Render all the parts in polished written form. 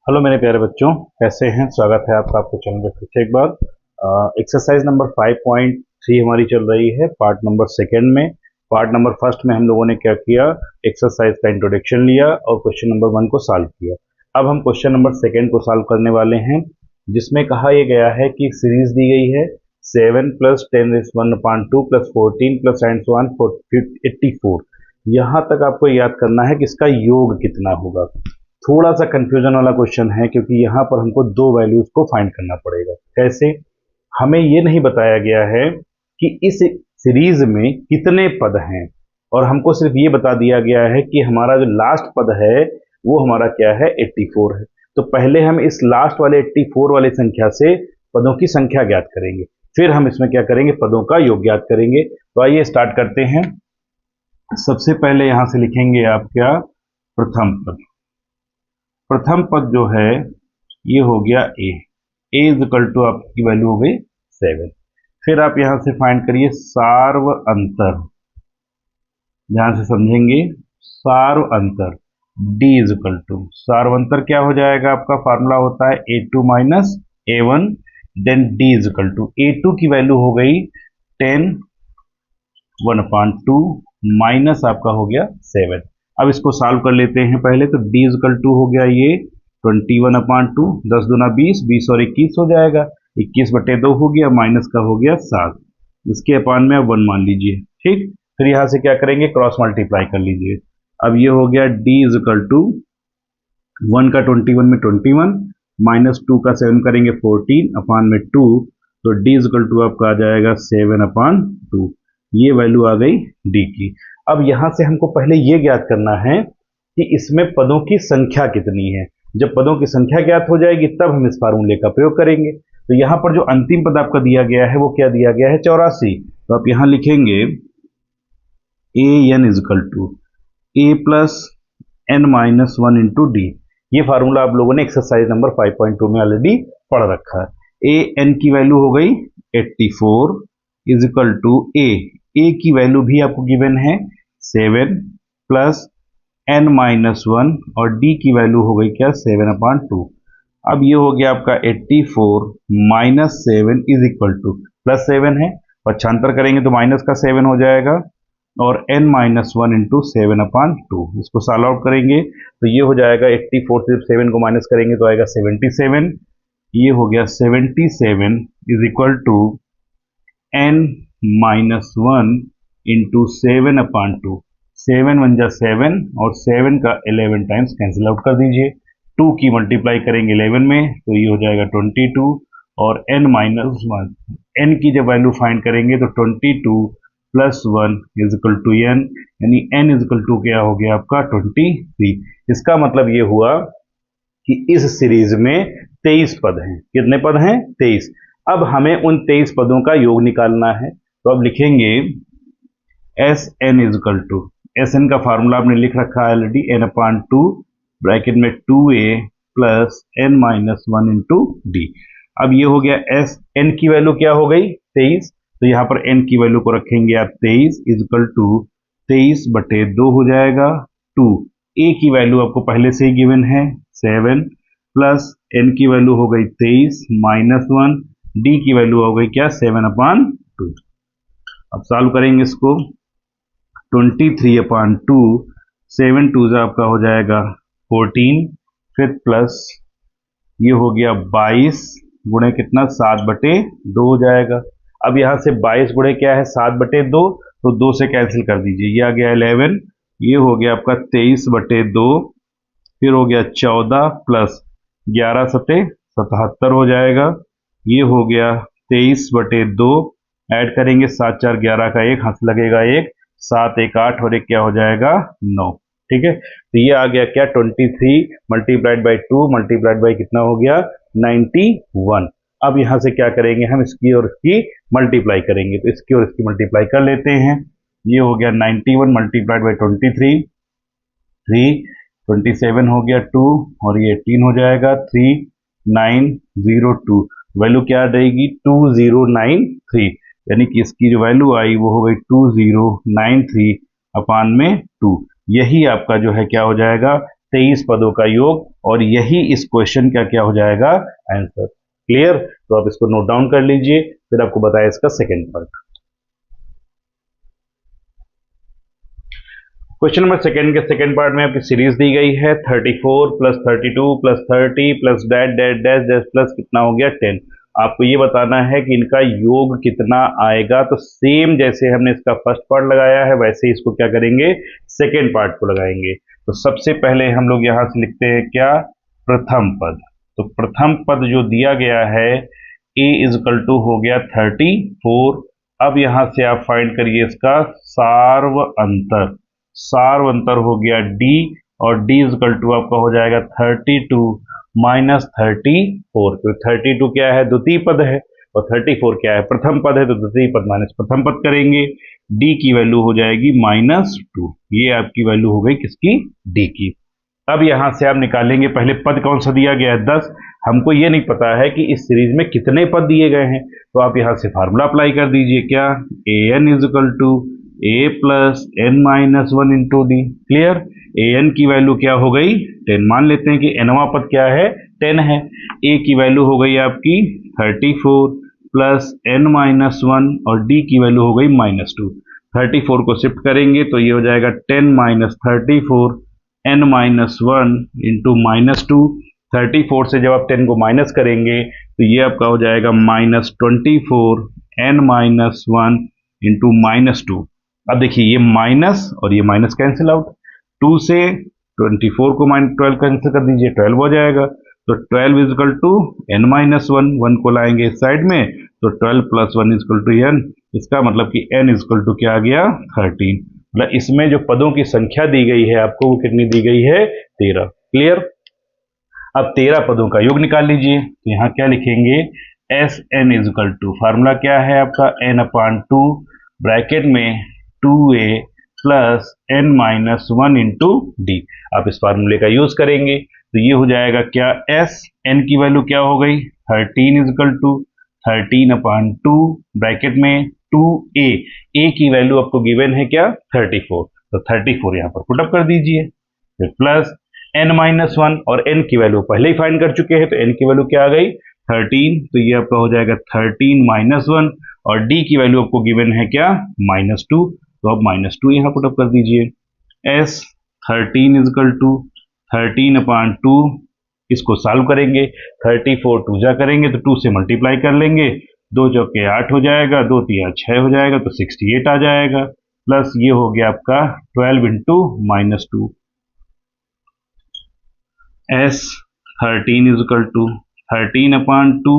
Hello मेरे प्यारे बच्चों, कैसे हैं। स्वागत है आपका आपके चैनल पे फिर से एक बार। एक्सरसाइज नंबर 5.3 हमारी चल रही है पार्ट नंबर सेकेंड में। पार्ट नंबर फर्स्ट में हम लोगों ने क्या किया, एक्सरसाइज का इंट्रोडक्शन लिया और क्वेश्चन नंबर 1 को सॉल्व किया। अब हम क्वेश्चन नंबर सेकेंड को सॉल्व करने वाले हैं, जिसमें कहा यह गया है कि एक सीरीज दी गई है 7 + 10⁻² + 14 + 84। यहाँ तक आपको याद करना है कि इसका योग कितना होगा। थोड़ा सा कंफ्यूजन वाला क्वेश्चन है, क्योंकि यहाँ पर हमको दो वैल्यूज को फाइंड करना पड़ेगा। कैसे, हमें ये नहीं बताया गया है कि इस सीरीज में कितने पद हैं, और हमको सिर्फ ये बता दिया गया है कि हमारा जो लास्ट पद है वो हमारा क्या है, 84 है। तो पहले हम इस लास्ट वाले 84 वाली संख्या से पदों की संख्या ज्ञात करेंगे, फिर हम इसमें क्या करेंगे, पदों का योग ज्ञात करेंगे। तो आइए स्टार्ट करते हैं। सबसे पहले यहां से लिखेंगे आप क्या, प्रथम पद। प्रथम पद जो है ये हो गया ए इज इक्वल टू आपकी वैल्यू हो गई 7। फिर आप यहां से फाइंड करिए सार्व अंतर। ध्यान से समझेंगे, सार्व अंतर डी इज इक्वल टू, सार्व अंतर क्या हो जाएगा, आपका फार्मूला होता है A2 - A1, then D is equal to A2 की वैल्यू हो गई 10 1/2 माइनस आपका हो गया 7। अब इसको सॉल्व कर लेते हैं पहले। तो d इजकल टू हो गया ये 21/2, 10 दूना 20, 20 और 21 हो जाएगा, 21/2 हो गया, माइनस का हो गया 7, इसके अपान में अब 1 मान लीजिए। ठीक, फिर यहां से क्या करेंगे, क्रॉस मल्टीप्लाई कर लीजिए। अब ये हो गया d इजकल टू 1 का 21 में 21, -2 का 7 करेंगे 14 अपान में 2, तो d इजकल टू आपका आ जाएगा 7/2। ये वैल्यू आ गई d की। अब यहां से हमको पहले ये ज्ञात करना है कि इसमें पदों की संख्या कितनी है। जब पदों की संख्या ज्ञात हो जाएगी तब हम इस फार्मूले का प्रयोग करेंगे। तो यहां पर जो अंतिम पद आपका दिया गया है वो क्या दिया गया है, 84। तो आप यहां लिखेंगे an is equal to a + n-1 into D. ये फार्मूला आप लोगों ने एक्सरसाइज नंबर 5.2 में ऑलरेडी पढ़ रखा है। an की वैल्यू हो गई 84 इज इक्वल टू a की वैल्यू भी आपको गिवन है 7 + n-1 और d की वैल्यू हो गई क्या, 7/2। अब ये हो गया आपका 84 - 7 इज इक्वल टू +7 है, पक्षांतर करेंगे तो माइनस का 7 हो जाएगा, और n-1 इंटू 7/2। इसको सॉल्व आउट करेंगे तो ये हो जाएगा 84 से 7 को माइनस करेंगे तो आएगा 77। ये हो गया 77 is equal to n-1 into 7/2। 7 1 जा 7 और 7 का 11 टाइम्स कैंसिल आउट कर दीजिए। 2 की मल्टीप्लाई करेंगे 11 में तो ये हो जाएगा 22, और n-1, n की जब वैल्यू फाइंड करेंगे तो 22 + 1 इज इक्वल टू n, यानी n इज इक्वल टू क्या हो गया आपका 23। इसका मतलब ये हुआ कि इस सीरीज में 23 पद हैं। कितने पद हैं, 23। अब हमें उन 23 पदों का योग निकालना है। तो अब लिखेंगे Sn is equal to, Sn का फार्मूला आपने लिख रखा है ऑलरेडी, n/2 ब्रैकेट में 2a + n-1 इंटू डी। अब ये हो गया Sn की वैल्यू क्या हो गई 23, तो यहाँ पर n की वैल्यू को रखेंगे आप 23 इज इक्वल टू 23/2 हो जाएगा 2। a की वैल्यू आपको पहले से ही गिवन है 7 प्लस n की वैल्यू हो गई 23 -1, d की वैल्यू हो गई क्या, 7/2। अब सॉल्व करेंगे इसको, 23/2, 7 2 आपका हो जाएगा 14, फिर प्लस ये हो गया 22 गुणे कितना, 7/2 हो जाएगा। अब यहां से 22 गुणे क्या है, 7/2, तो 2 से कैंसिल कर दीजिए, ये आ गया 11, ये हो गया आपका 23/2, फिर हो गया 14 प्लस 11 सते 77 हो जाएगा, ये हो गया 23/2, ऐड करेंगे 7 4 11 का 1 हाथ लगेगा 1, 7 1 8 और 1 क्या हो जाएगा 9। ठीक है, तो ये आ गया क्या, 23 मल्टीप्लाइड बाई 2 मल्टीप्लाइड बाई कितना हो गया 91। अब यहां से क्या करेंगे, हम इसकी और इसकी मल्टीप्लाई करेंगे, तो इसकी और इसकी मल्टीप्लाई कर लेते हैं। ये हो गया 91 मल्टीप्लाइड बाई 23, 3 27 हो गया 2 और ये 18 हो जाएगा 3902। वैल्यू क्या रहेगी 2093, यानी कि इसकी जो वैल्यू आई वो हो गई 2093 अपान में 2। यही आपका जो है क्या हो जाएगा 23 पदों का योग, और यही इस क्वेश्चन का क्या हो जाएगा आंसर। क्लियर? तो आप इसको नोट डाउन कर लीजिए, फिर आपको बताया इसका second part. Question number second के सेकेंड पार्ट में आपकी सीरीज दी गई है 34 plus 32 plus 30 plus dash dash dash dash plus कितना हो गया 10। आपको ये बताना है कि इनका योग कितना आएगा। तो सेम जैसे हमने इसका फर्स्ट पार्ट लगाया है वैसे ही इसको क्या करेंगे, सेकेंड पार्ट को लगाएंगे। तो सबसे पहले हम लोग यहां से लिखते हैं क्या, प्रथम पद। तो प्रथम पद जो दिया गया है a इजकल टू हो गया 34। अब यहां से आप फाइंड करिए इसका सार्व अंतर। सार्व अंतर हो गया d, और d इजकल टू आपका हो जाएगा 32 माइनस 34। तो 32 क्या है, द्वितीय पद है, और 34 क्या है, प्रथम पद है। तो द्वितीय पद माइनस प्रथम पद करेंगे, d की वैल्यू हो जाएगी -2। ये आपकी वैल्यू हो गई किसकी, d की। अब यहां से आप निकालेंगे, पहले पद कौन सा दिया गया है 10। हमको ये नहीं पता है कि इस सीरीज में कितने पद दिए गए हैं, तो आप यहां से फार्मूला अप्लाई कर दीजिए, क्या, an is equal to a plus n minus 1 into D. Clear? an की वैल्यू क्या हो गई 10, मान लेते हैं कि nवां पद क्या है 10 है। a की वैल्यू हो गई आपकी 34 प्लस n माइनस 1, और d की वैल्यू हो गई -2। 34 को शिफ्ट करेंगे तो ये हो जाएगा 10 माइनस 34 n माइनस 1 इंटू -2। 34 से जब आप 10 को माइनस करेंगे तो ये आपका हो जाएगा -24 n माइनस 1 इंटू -2। अब देखिए ये माइनस और ये माइनस कैंसिल आउट, 2 से 24 को -12 कैंसिल कर दीजिए, 12 हो जाएगा। तो 12 इजकल टू n माइनस 1, 1 को लाएंगे इस साइड में, तो 12 प्लस 1 इजकल टू n। इसका मतलब कि n इजकल टू क्या आ गया 13। मतलब इसमें जो पदों की संख्या दी गई है आपको वो कितनी दी गई है 13। क्लियर? अब 13 पदों का योग निकाल लीजिए। तो यहाँ क्या लिखेंगे, S N is equal to, formula क्या है आपका n/2 ब्रैकेट में 2a plus n minus 1 into D. आप इस फार्मूले का यूज करेंगे तो ये हो जाएगा क्या, एस n की वैल्यू क्या हो गई 13 इजकल टू 13/2 ब्रैकेट में 2a, a की वैल्यू आपको गिवन है क्या 34। तो 34 यहाँ पर पुटअप कर दीजिए, फिर प्लस n माइनस 1, और n की वैल्यू पहले ही फाइंड कर चुके हैं तो n की वैल्यू क्या आ गई 13। तो ये आपका हो जाएगा 13 माइनस 1, और d की वैल्यू आपको गिवन है क्या -2। तो अब -2 यहाँ पुटअप कर दीजिए, s 13 इजकल टू 13/2। इसको सॉल्व करेंगे, 34 2 जा करेंगे तो 2 से मल्टीप्लाई कर लेंगे, 2 चौके 8 हो जाएगा, 2 तिया 6 हो जाएगा, तो 68 आ जाएगा। प्लस ये हो गया आपका 12 इंटू -2, s 13 इजकल टू 13/2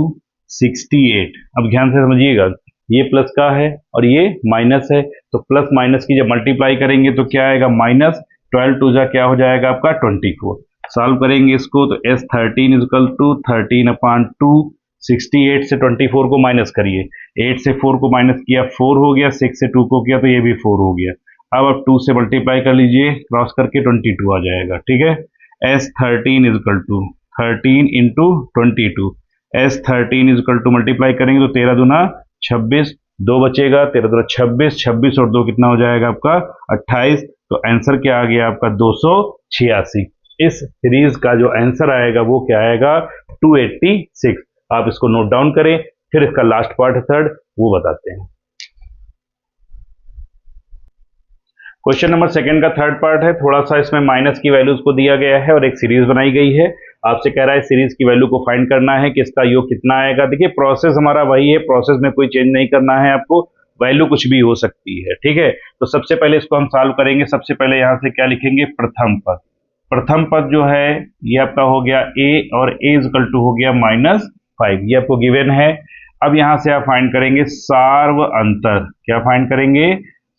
68। अब ध्यान से समझिएगा, ये प्लस का है और ये माइनस है, तो प्लस माइनस की जब मल्टीप्लाई करेंगे तो क्या आएगा -12 2 जा क्या हो जाएगा आपका 24। सॉल्व करेंगे इसको तो s 13 इजकल टू 13/2 68 से 24 को माइनस करिए, 8 से 4 को माइनस किया 4 हो गया, 6 से 2 को किया तो ये भी 4 हो गया। अब आप 2 से मल्टीप्लाई कर लीजिए, क्रॉस करके 22 आ जाएगा। ठीक है, s 13 is equal to 13 into 22, s 13 is equal to multiply करेंगे तो 13 दूना 26, 2 बचेगा, 13 दूना 26, 26 और 2 कितना हो जाएगा आपका 28। तो आंसर क्या आ गया आपका 286। इस सीरीज का जो आंसर आएगा वो क्या आएगा 286। आप इसको नोट डाउन करें, फिर इसका लास्ट पार्ट है थर्ड, वो बताते हैं। क्वेश्चन नंबर सेकंड का थर्ड पार्ट है, थोड़ा सा इसमें माइनस की वैल्यूज को दिया गया है और एक सीरीज बनाई गई है। आपसे कह रहा है सीरीज की वैल्यू को फाइंड करना है कि इसका योग कितना आएगा। देखिए प्रोसेस हमारा वही है, प्रोसेस में कोई चेंज नहीं करना है आपको, वैल्यू कुछ भी हो सकती है। ठीक है, तो सबसे पहले इसको हम सॉल्व करेंगे। सबसे पहले यहां से क्या लिखेंगे, प्रथम पद। प्रथम पद जो है ये आपका हो गया a, और a इजकल टू हो गया -5, ये आपको गिवन है। अब यहां से आप फाइंड करेंगे सार्व अंतर। क्या फाइंड करेंगे,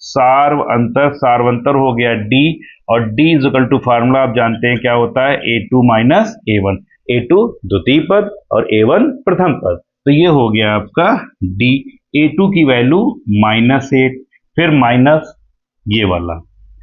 सार्व अंतर। सार्व अंतर हो गया d, और d इजकल टू फार्मूला आप जानते हैं क्या होता है a2 माइनस a1। a2 द्वितीय पद और a1 प्रथम पद। तो ये हो गया आपका d, a2 की वैल्यू -8, फिर माइनस ये वाला,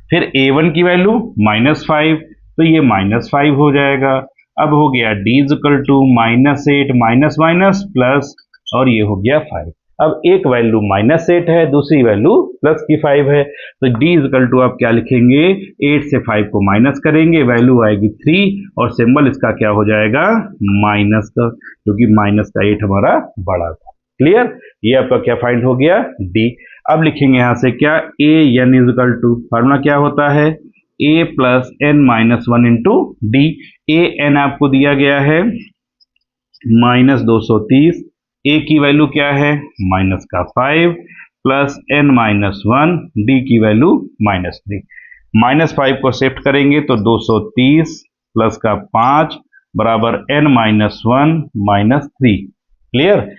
फिर a1 की वैल्यू -5, तो ये -5 हो जाएगा। अब हो गया d is equal to -8 minus minus plus, और ये हो गया 5। अब एक वैल्यू -8 है, दूसरी वैल्यू प्लस की 5 है, तो d इजकल टू आप क्या लिखेंगे, 8 से 5 को माइनस करेंगे, वैल्यू आएगी 3 और सिंबल इसका क्या हो जाएगा, माइनस का, क्योंकि माइनस का 8 हमारा बड़ा था। क्लियर, ये आपका क्या फाइंड हो गया, d। अब लिखेंगे यहां से क्या, a n is equal to, formula क्या होता है, a plus n minus 1 into D. a n आपको दिया गया है -230, a की वैल्यू क्या है, माइनस का 5 प्लस n माइनस 1, d की वैल्यू -3। -5 को शिफ्ट करेंगे तो 230 प्लस का 5 बराबर n माइनस 1 -3। क्लियर,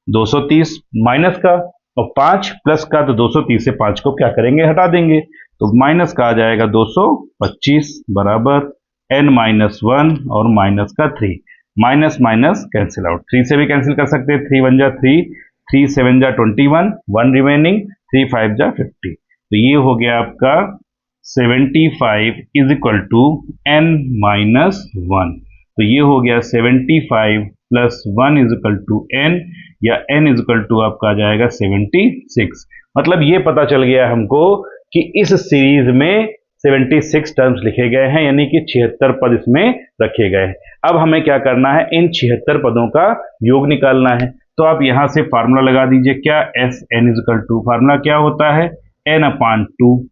230 माइनस का और 5 प्लस का, तो 230 से 5 को क्या करेंगे, हटा देंगे, तो माइनस का आ जाएगा 225 बराबर n माइनस 1 और माइनस का 3। माइनस माइनस कैंसिल आउट, 3 से भी कैंसिल कर सकते हैं, 3 1 जा 3, 3 7 जा 21, 1 रिमेनिंग, 3 5 जा 50। तो ये हो गया आपका 75 is equal to n minus 1। तो ये हो गया 75 plus 1 is equal to n, या n इज इक्वल टू आपका आ जाएगा 76। मतलब ये पता चल गया हमको कि इस सीरीज में 76 टर्म्स लिखे गए हैं, यानी कि 76 पद इसमें रखे गए हैं। अब हमें क्या करना है, इन 76 पदों का योग निकालना है। तो आप यहां से फार्मूला लगा दीजिए, क्या, S N is equal to, formula क्या होता है, n अपान 2।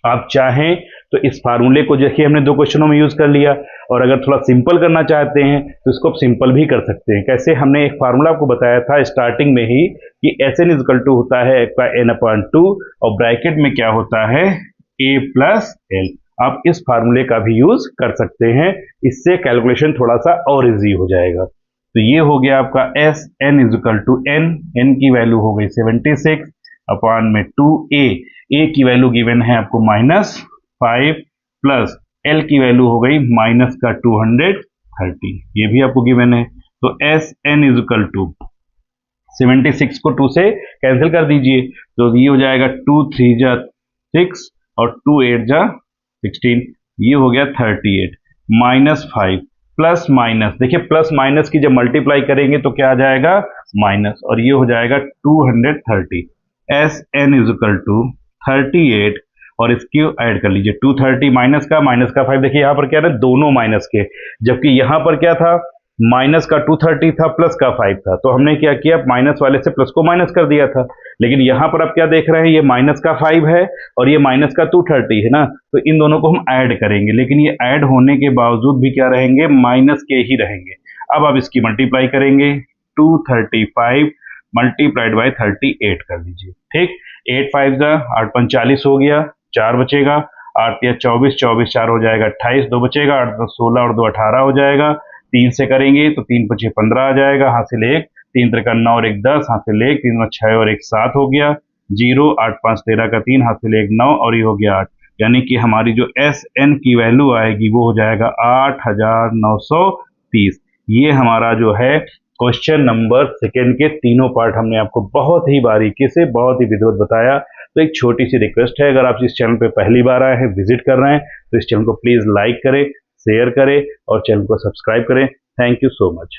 आप चाहें तो इस फार्मूले को देखिए हमने 2 क्वेश्चनों में यूज कर लिया, और अगर थोड़ा सिंपल करना चाहते हैं तो इसको आप सिंपल भी कर सकते हैं। कैसे, हमने एक फार्मूला आपको बताया था स्टार्टिंग में ही कि एस एन इजकल टू होता है आपका n अपान 2 और ब्रैकेट में क्या होता है, a प्लस एल। आप इस फार्मूले का भी यूज कर सकते हैं, इससे कैलकुलेशन थोड़ा सा और इजी हो जाएगा। तो ये हो गया आपका S N is equal to N, N की वैल्यू हो गई 76 अपान में 2a, a की वैल्यू गिवन है आपको -5 प्लस l की वैल्यू हो गई माइनस का 230, ये भी आपको गिवन है। तो एस एन इजकल टू 76 को 2 से कैंसिल कर दीजिए, तो ये हो जाएगा 2 3 जा 6 और 2 8 जा 16, ये हो गया 38 -5 प्लस माइनस, देखिए प्लस माइनस की जब मल्टीप्लाई करेंगे तो क्या आ जाएगा, माइनस, और ये हो जाएगा 230। एस एन इजकल टू 38 और इसकी ऐड कर लीजिए 230 माइनस का 5, देखिए यहां पर क्या है, दोनों माइनस के, जबकि यहां पर क्या था, माइनस का 230 था, प्लस का 5 था, तो हमने क्या किया, माइनस वाले से प्लस को माइनस कर दिया था। लेकिन यहां पर आप क्या देख रहे हैं, ये माइनस का 5 है और ये माइनस का 230 है ना, तो इन दोनों को हम ऐड करेंगे, लेकिन ये ऐड होने के बावजूद भी क्या रहेंगे, माइनस के ही रहेंगे। अब आप इसकी मल्टीप्लाई करेंगे, 235 मल्टीप्लाइड बाय 38 कर दीजिए, ठीक, 8 5 जा 8 5 40 हो गया, 4 बचेगा, 8 या 24, 24 4 हो जाएगा 28, 2 बचेगा, 8 2 16 और 2 18 हो जाएगा। 3 से करेंगे तो 3 5 15 आ जाएगा, हासिल 1, 3 3 9 और 1 10, हासिल 1, 3 6 और 1 7 हो गया, 0 8 5 13 का 3, हासिल 1 9 और ये हो गया 8, यानी कि हमारी जो एस एन की वैल्यू आएगी वो हो जाएगा 8930। ये हमारा जो है क्वेश्चन नंबर सेकेंड के तीनों पार्ट हमने आपको बहुत ही बारीकी से, बहुत ही विधिवत बताया। तो एक छोटी सी रिक्वेस्ट है, अगर आप इस चैनल पे पहली बार आए हैं, विजिट कर रहे हैं, तो इस चैनल को प्लीज लाइक करें, शेयर करें और चैनल को सब्सक्राइब करें। Thank you so much.